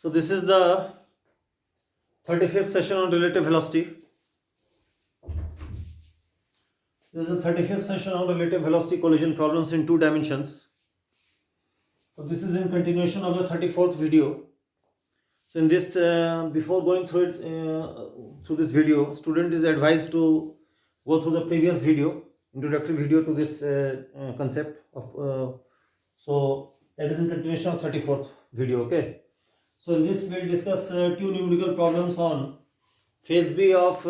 So this is the 35th session on relative velocity. This is the 35th session on relative velocity collision problems in 2 dimensions. So this is in continuation of the 34th video. So in this, before going through it, through this video, student is advised to go through the previous video, introductory video to this concept of. So that is in continuation of 34th video. Okay. So in this we'll discuss 2 numerical problems on phase B of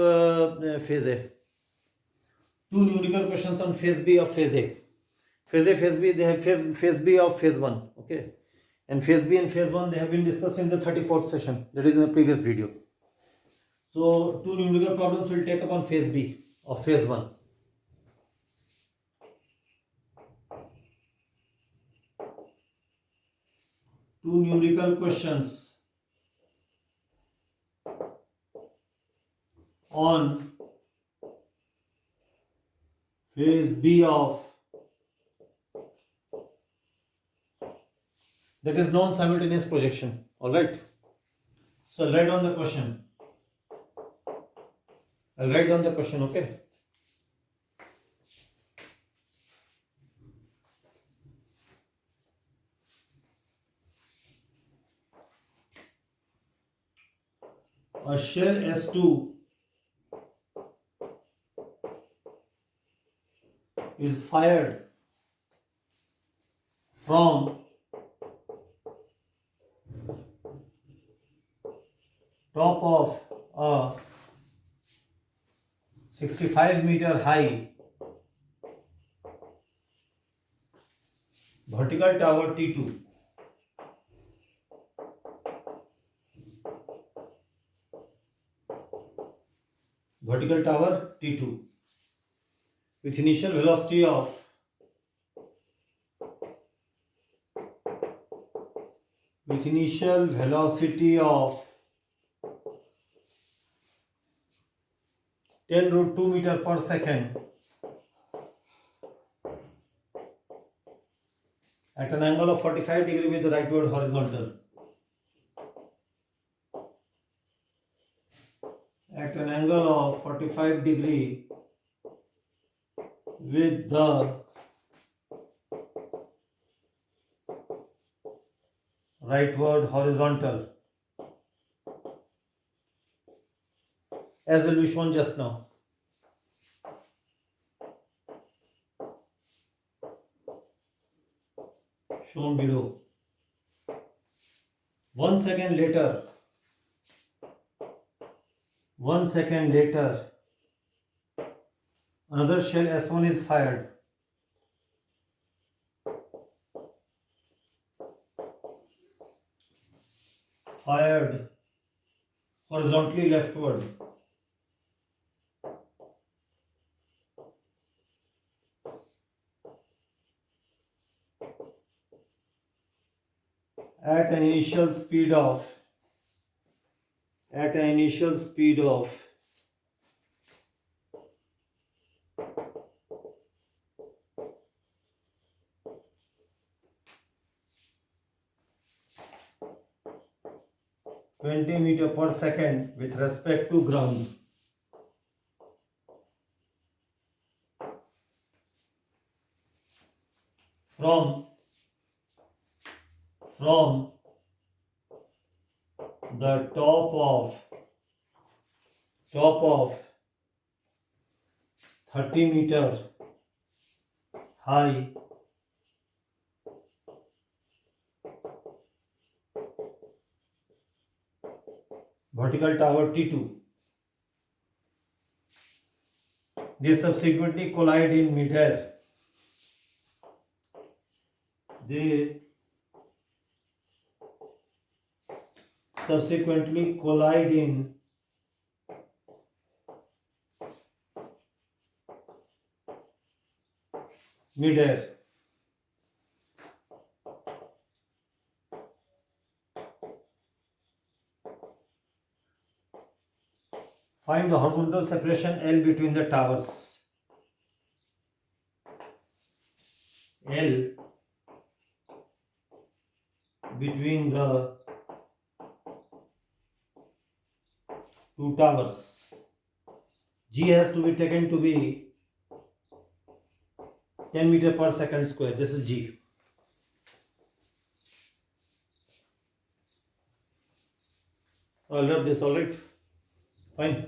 phase A. 2 numerical questions on phase B of phase A. Phase A, phase B, they have phase B of phase 1. Okay. And phase B and phase 1 they have been discussed in the 34th session, that is in the previous video. So 2 numerical problems will take up on phase B of phase 1. Two numerical questions on phase B of, that is non-simultaneous projection. Alright. So I'll write down the question. Okay. A shell S2 is fired from top of a 65-meter high vertical tower T2. Vertical tower T2 with initial velocity of 10 root 2 meter per second at an angle of 45 degree with the rightward horizontal. At an angle of 45 degree with the rightward horizontal, as will be shown just now. Shown below. 1 second later, another shell S1 is fired. Fired horizontally leftward. At an initial speed of 20 meter per second with respect to ground. From the top of 30 meter high vertical tower T2. They subsequently collide in mid-air. Mid-air. Find the horizontal separation L between the towers. L between the 2 towers. G has to be taken to be 10 meter per second square. This is G. I'll rub this, alright? Fine.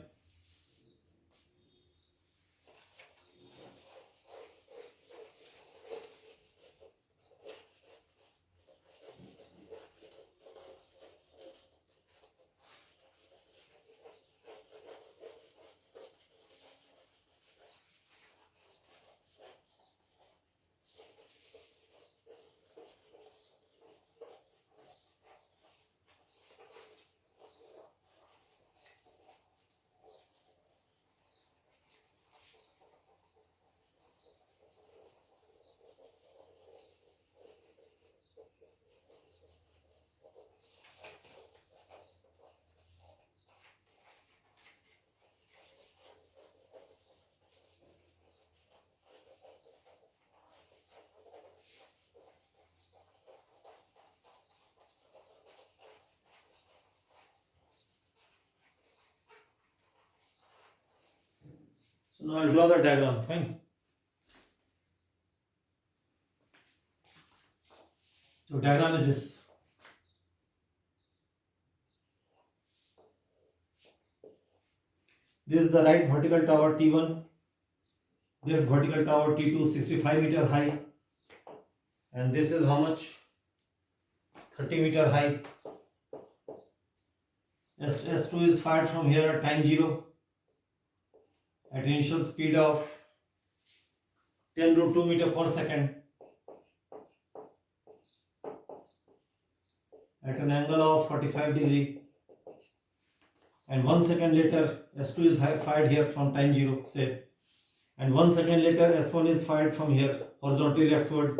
So now I'll draw the diagram. Fine. So diagram is this. This is the right vertical tower T1, left vertical tower T2, 65 meter high, and this is how much? 30 meter high. S2 is fired from here at time 0 at initial speed of 10 root 2 meter per second at an angle of 45 degree, and 1 second later S2 is fired here from time 0, say, and 1 second later S1 is fired from here horizontally leftward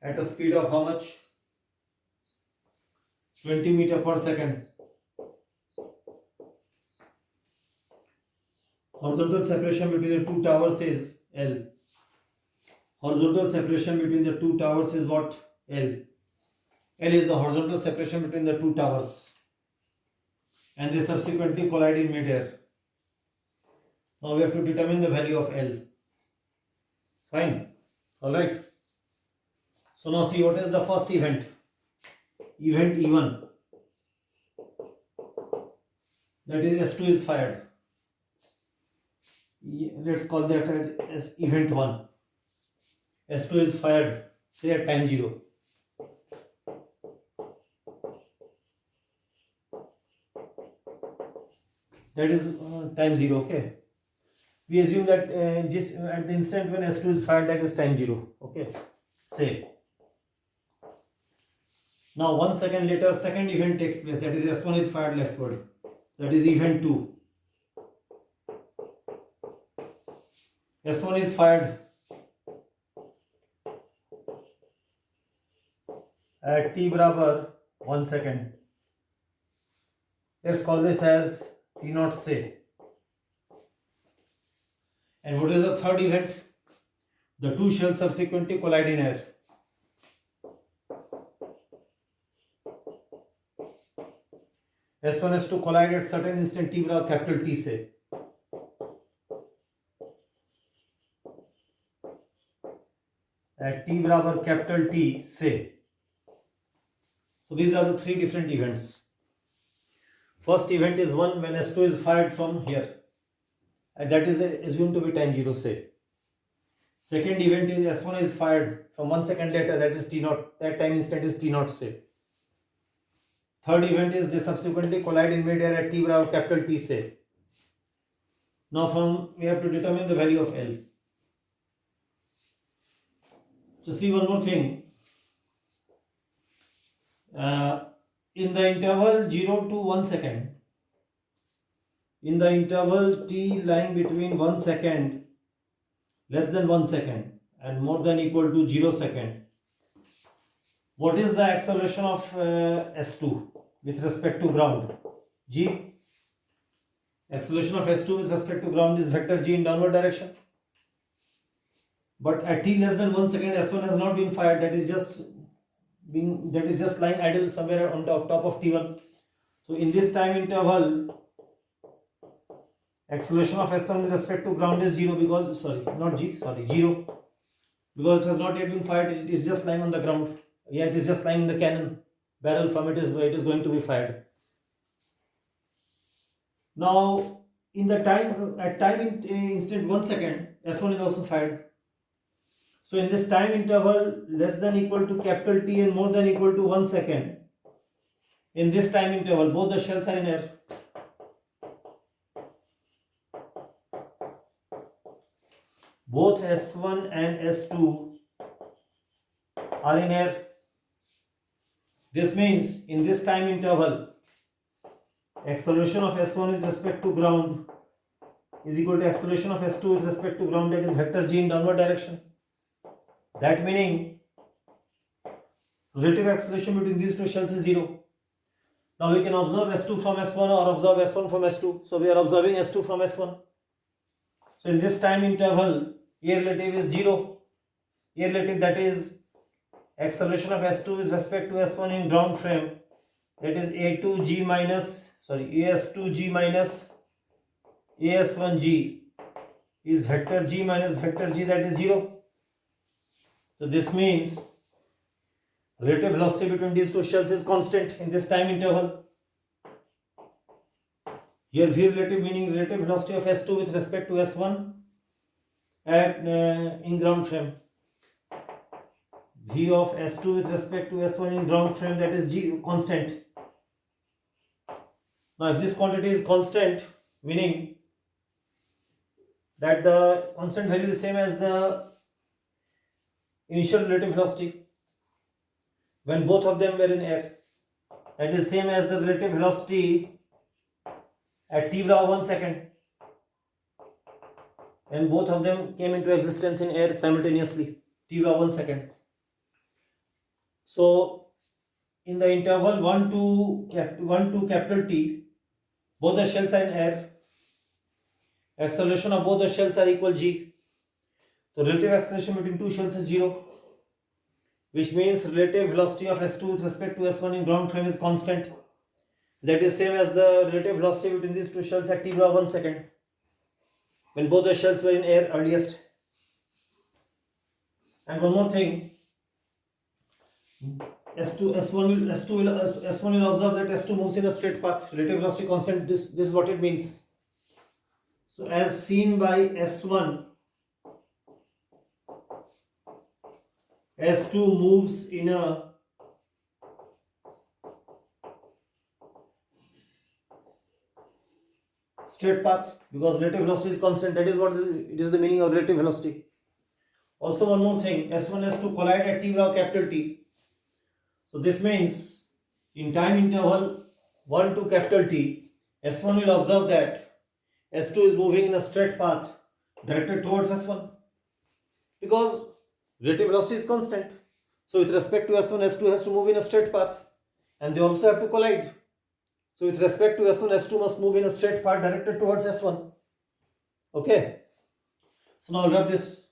at a speed of how much? 20 meter per second. Horizontal separation between the two towers is L. Horizontal separation between the two towers is what? L. L is the horizontal separation between the two towers, and they subsequently collide in mid-air. Now we have to determine the value of L. Fine. Alright. So now see what is the first event. Event E1. That is S2 is fired. Let's call that as event 1. S2 is fired, say at time 0. That is time 0, okay. We assume that just at the instant when S2 is fired, that is time 0, okay. Say. Now 1 second later, second event takes place, that is S1 is fired leftward. That is event 2. S1 is fired at t barabar 1 second. Let's call this as T0, say. And what is the third event? The two shells subsequently collide in air. S1 has to collide at certain instant t barabar capital T, say. At t barabar capital T, say. So these are the three different events. First event is one when S2 is fired from here, and that is assumed to be time 0, say. Second event is S1 is fired from 1 second later, that is T0, that time instant is T0, say. Third event is they subsequently collide in mid-air at t barabar capital T, say. Now we have to determine the value of L. So see one more thing. In the interval 0 to 1 second, in the interval t lying between 1 second, less than 1 second, and more than equal to 0 second, what is the acceleration of S2 with respect to ground? G. Acceleration of S2 with respect to ground is vector G in downward direction. But at t less than 1 second, S1 has not been fired. That is just lying idle somewhere on top of T1. So in this time interval, acceleration of S1 with respect to ground is 0 because, sorry, not G, sorry, 0, because it has not yet been fired, it is just lying on the ground. Yeah, it is just lying in the cannon barrel from it is going to be fired. Now, in the time, at time instant 1 second, S1 is also fired. So in this time interval less than equal to capital T and more than equal to 1 second, in this time interval, both the shells are in air. Both S1 and S2 are in air. This means in this time interval, acceleration of S1 with respect to ground is equal to acceleration of S2 with respect to ground, that is vector g in downward direction. That meaning relative acceleration between these two shells is 0. Now we can observe S2 from S1 or observe S1 from S2. So we are observing S2 from S1. So in this time interval, A relative is 0. A relative, that is acceleration of S2 with respect to S1 in ground frame, that is A2G minus, sorry, AS2G minus AS1G is vector G minus vector G, that is 0. So this means relative velocity between these two shells is constant in this time interval. Here V relative meaning relative velocity of S2 with respect to S1 at in ground frame. V of S2 with respect to S1 in ground frame, that is G constant. Now if this quantity is constant, meaning that the constant value is the same as the initial relative velocity when both of them were in air, that is same as the relative velocity at t of 1 second when both of them came into existence in air simultaneously, t of 1 second. So in the interval 1 to capital T, both the shells are in air. Acceleration of both the shells are equal g. So relative acceleration between two shells is 0, which means relative velocity of S2 with respect to S1 in ground frame is constant. That is same as the relative velocity between these two shells at t of 1 second when both the shells were in air earliest. And one more thing, S1 will observe that S2 moves in a straight path. Relative velocity constant. This is what it means. So as seen by S1, S2 moves in a straight path because relative velocity is constant. That is what it is the meaning of relative velocity. Also one more thing, S1 has to collide at t of capital T. So this means in time interval 1 to capital T, S1 will observe that S2 is moving in a straight path directed towards S1 because relative velocity is constant. So with respect to S1, S2 has to move in a straight path and they also have to collide. So with respect to S1, S2 must move in a straight path directed towards S1. Okay. So now I'll wrap this.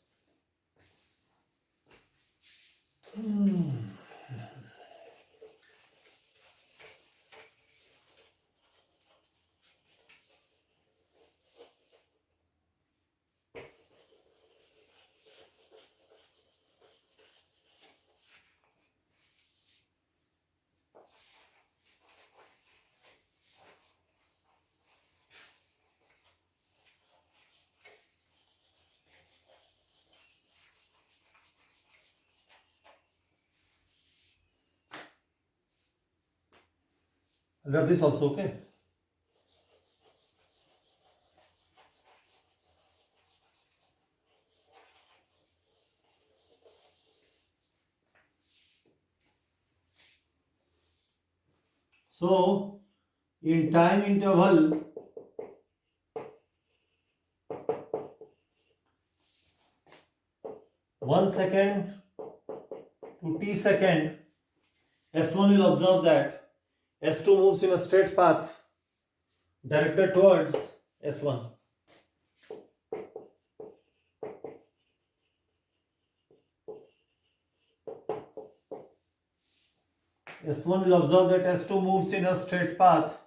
I'll wrap this also, okay? So, in time interval 1 second to t second, S1 will observe that S2 moves in a straight path directed towards S1. S1 will observe that S2 moves in a straight path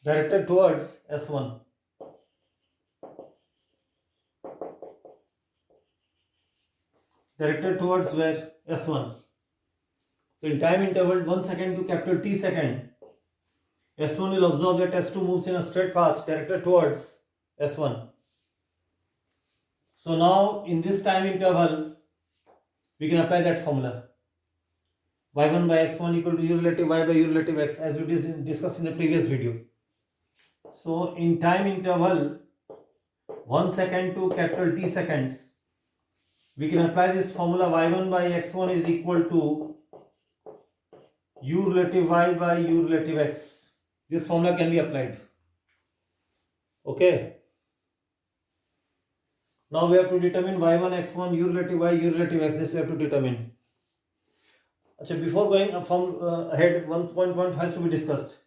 directed towards S1. Directed towards where? S1. So in time interval 1 second to capital T second, S1 will observe that S2 moves in a straight path directed towards S1. So now in this time interval, we can apply that formula. Y1 by x1 equal to u relative y by u relative x, as we discussed in the previous video. So in time interval 1 second to capital T seconds, we can apply this formula. Y1 by x1 is equal to u relative y by u relative x. This formula can be applied. Okay. Now we have to determine y1 x1 u relative y u relative x. This we have to determine. Before going ahead, one point has to be discussed.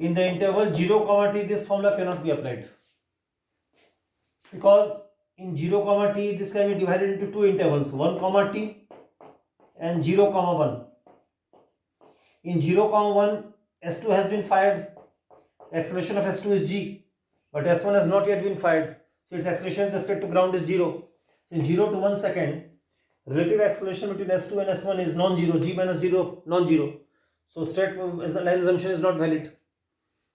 In the interval 0, t, this formula cannot be applied, because in 0, t, this can be divided into two intervals, 1, t and 0, 1. In 0, 1, S2 has been fired. Acceleration of S2 is g, but S1 has not yet been fired. So its acceleration with respect to ground is 0. So in 0 to 1 second, relative acceleration between S2 and S1 is non-zero, g minus 0, non-zero. So straight line assumption is not valid.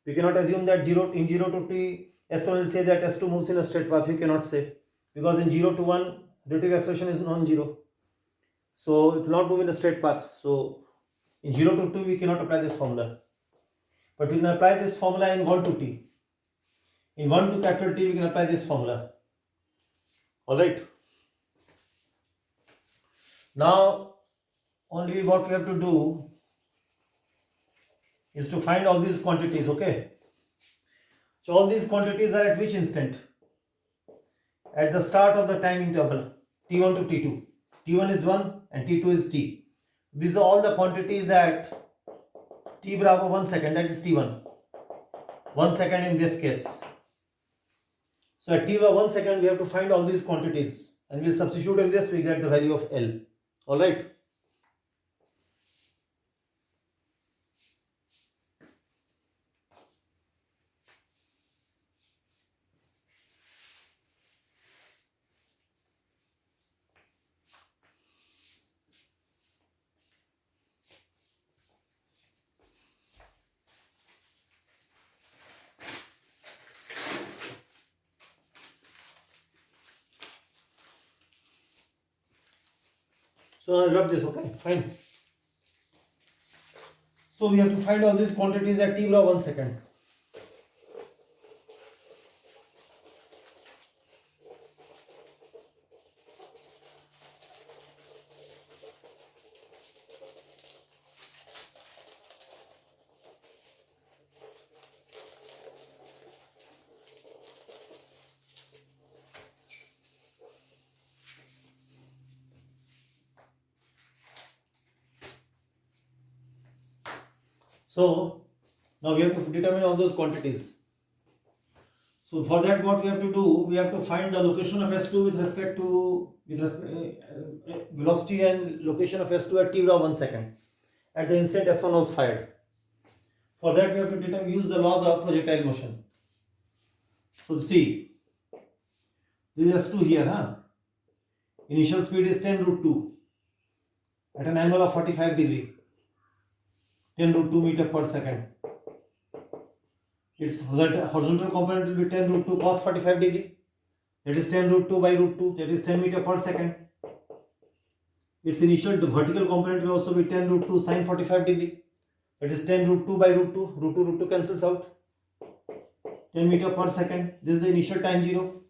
We cannot assume that in 0 to t, S1 will say that S2 moves in a straight path. We cannot say, because in 0 to 1, relative acceleration is non-zero. So it will not move in a straight path. So in 0 to 2, we cannot apply this formula. But we can apply this formula in 1 to t. In 1 to capital T, we can apply this formula. Alright. Now, only what we have to do is to find all these quantities, okay? So all these quantities are at which instant? At the start of the time interval, T1 to T2. T1 is 1 and T2 is T. These are all the quantities at T bravo 1 second, that is T1. 1 second in this case. So at T bravo 1 second, we have to find all these quantities, and we'll substitute in this, we get the value of L. Alright. So I'll rub this, okay, fine. So we have to find all these quantities at T bravo 1 second. So now we have to determine all those quantities. So for that, what we have to do, we have to find the location of S2 with respect to velocity and location of S2 at T bravo 1 second, at the instant S1 was fired. For that, we have to use the laws of projectile motion. So see, this is S2 here, Initial speed is 10 root 2 at an angle of 45 degree. 10 root 2 meter per second. Its horizontal component will be 10 root 2 cos 45 degree. That is 10 root 2 by root 2. That is 10 meter per second. Its initial vertical component will also be 10 root 2 sin 45 degree. That is 10 root 2 by root 2. Root 2 cancels out. 10 meter per second. This is the initial time 0.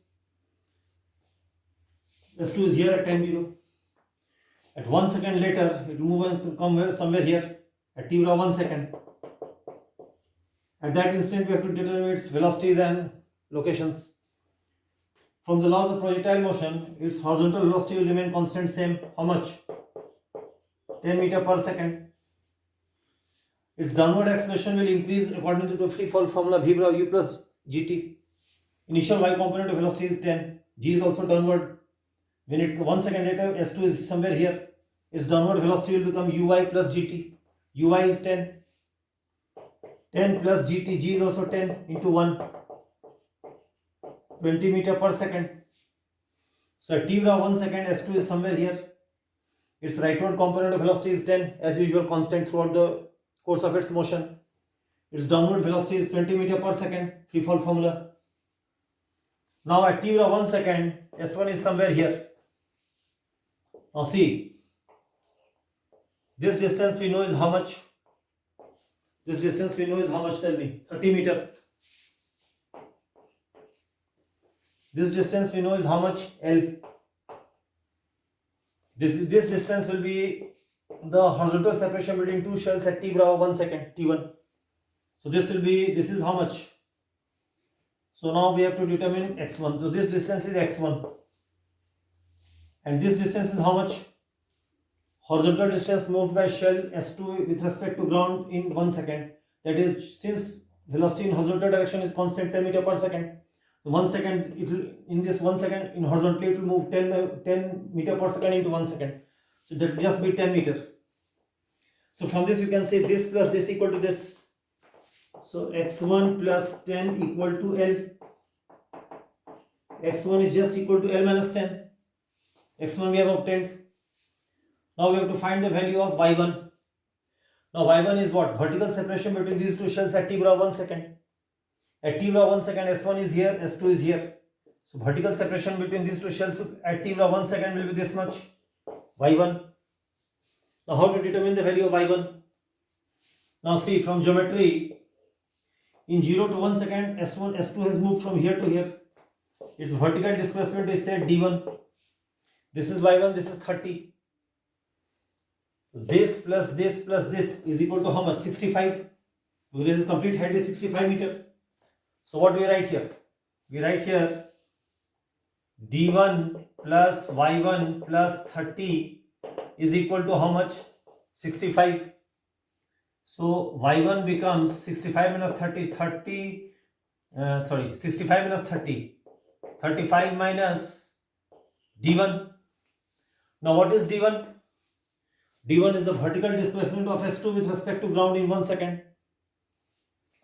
S2 is here at time 0. At 1 second later, it will move and come somewhere here at T bravo 1 second. At that instant, we have to determine its velocities and locations. From the laws of projectile motion, its horizontal velocity will remain constant, same. How much? 10 meter per second. Its downward acceleration will increase according to the free fall formula V bravo u plus gt. Initial y component of velocity is 10. G is also downward. When it 1 second later, S2 is somewhere here, its downward velocity will become uy plus gt. Uy is 10. 10 plus gt, g is also 10 into 1, 20 meter per second. So at t bra 1 second, s2 is somewhere here. Its rightward component of velocity is 10, as usual, constant throughout the course of its motion. Its downward velocity is 20 meter per second, free fall formula. Now at t bra 1 second, s1 is somewhere here. Now see, this distance we know is how much? This distance we know is how much? Tell me. 30 meter. This distance we know is how much? L. This distance will be the horizontal separation between two shells at t bra 1 second, t1. So this is how much? So now we have to determine x1. So this distance is x1. And this distance is how much? Horizontal distance moved by shell s2 with respect to ground in 1 second. That is, since velocity in horizontal direction is constant 10 meter per second, 1 second it will, in this 1 second in horizontally it will move 10 meter per second into 1 second. So that will just be 10 meter. So from this you can say this plus this equal to this. So x1 plus 10 equal to L. x1 is just equal to L minus 10. x1 we have obtained. Now we have to find the value of y1. Now y1 is what? Vertical separation between these two shells at t bra 1 second. At t bra 1 second, s1 is here, s2 is here. So vertical separation between these two shells at t bra 1 second will be this much, y1. Now how to determine the value of y1? Now see, from geometry, in 0 to 1 second, s1, s2 has moved from here to here. Its vertical displacement is said d1. This is y1, this is 30. This plus this plus this is equal to how much? 65. So this is complete height is 65 meter. So what do we write here? We write here d1 plus y1 plus 30 is equal to how much? 65. So y1 becomes 65 minus 30, 65 minus 30, 35 minus d1. Now what is d1? d1 is the vertical displacement of s2 with respect to ground in 1 second.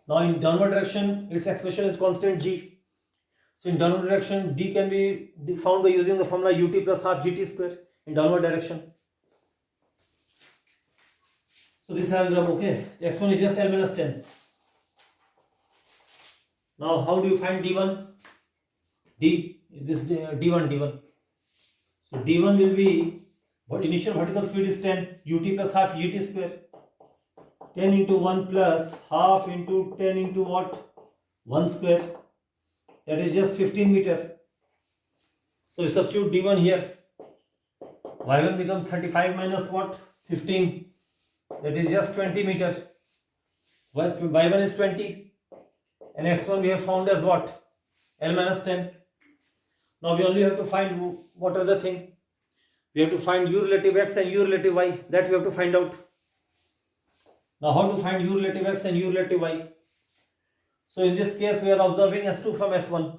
Now in downward direction, its expression is constant g. So in downward direction, d can be found by using the formula ut plus half gt square in downward direction. So this diagram, okay, x1 is just L minus 10. Now how do you find d1? d1. So d1 will be, but initial vertical speed is 10, ut plus half gt square. 10 into 1 plus half into 10 into what? 1 square. That is just 15 meter. So you substitute d1 here. y1 becomes 35 minus what? 15. That is just 20 meter. y1 is 20. And x1 we have found as what? L minus 10. Now we only have to find what are the thing. We have to find u relative x and u relative y. That we have to find out. Now how to find u relative x and u relative y? So in this case we are observing s2 from s1.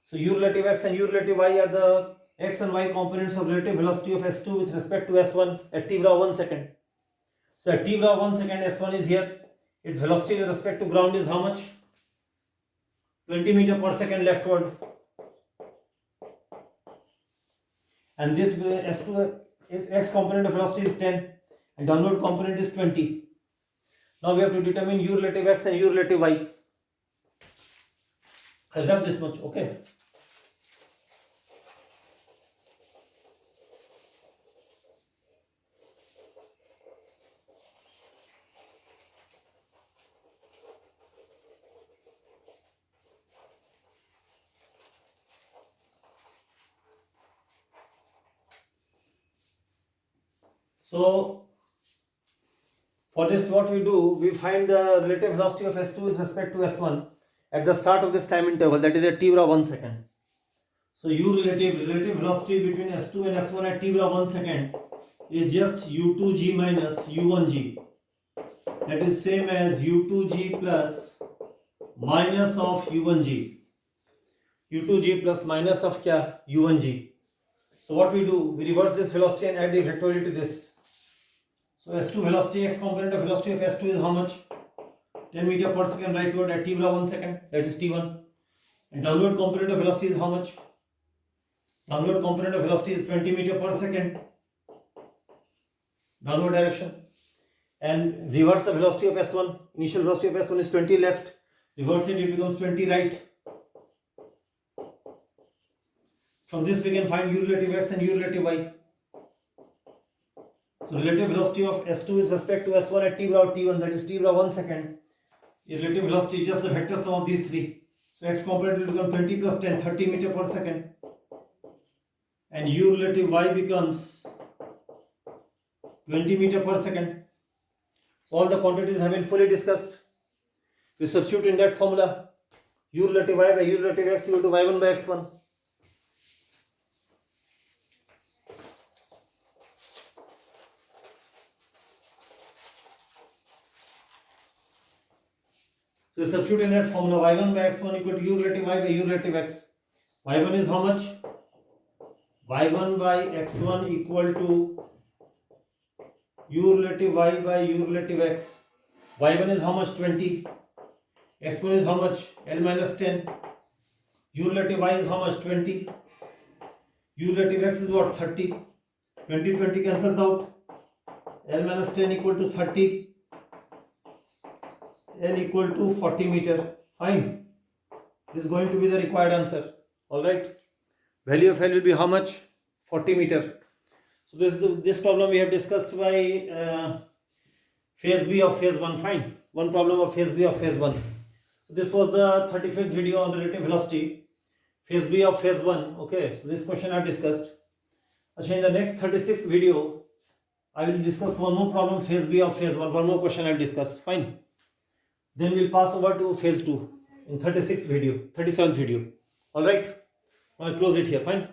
So u relative x and u relative y are the x and y components of relative velocity of s2 with respect to s1 at t bra 1 second. So at t bra 1 second, s1 is here. Its velocity with respect to ground is how much? 20 meter per second leftward. And this s2 is x component of velocity is 10 and downward component is 20. Now we have to determine u relative x and u relative y. I'll have this much, okay. So for this what we do, we find the relative velocity of s2 with respect to s1 at the start of this time interval, that is at t bra 1 second. So u relative velocity between s2 and s1 at t bra 1 second is just u2g minus u1g. That is same as u2g plus minus of u1g. u2g plus minus of kya? u1g. So what we do, we reverse this velocity and add the vectorial to this. So s2 velocity, x component of velocity of s2 is how much? 10 meter per second right load at t bra 1 second, that is t1. And downward component of velocity is how much? Downward component of velocity is 20 meter per second, downward direction. And reverse the velocity of S1. Initial velocity of S1 is 20 left. Reverse it, it becomes 20 right. From this we can find u relative x and u relative y. So relative velocity of S2 with respect to S1 at t bra t1, that is t bra 1 second. Relative velocity is just the vector sum of these three. So x component will become 20 plus 10, 30 meter per second. And u relative y becomes 20 meter per second. So all the quantities have been fully discussed. We substitute in that formula u relative y by u relative x equal to y1 by x1. So we substitute in that formula y1 by x1 equal to u relative y by u relative x. y1 is how much? y1 by x1 equal to u relative y by u relative x. y1 is how much? 20. x1 is how much? L minus 10. u relative y is how much? 20. u relative x is what? 30. 20 cancels out. L minus 10 equal to 30. L equal to 40 meter. Fine. This is going to be the required answer. Alright. Value of L will be how much? 40 meter. So this problem we have discussed by phase B of phase 1. Fine. One problem of phase B of phase 1. So this was the 35th video on relative velocity. Phase B of phase 1. Okay. So this question I have discussed. Actually, in the next 36th video, I will discuss one more problem, phase B of phase 1. One more question I will discuss. Fine. Then we'll pass over to phase 2 in 36th video, 37th video. Alright. Now I close it here. Fine.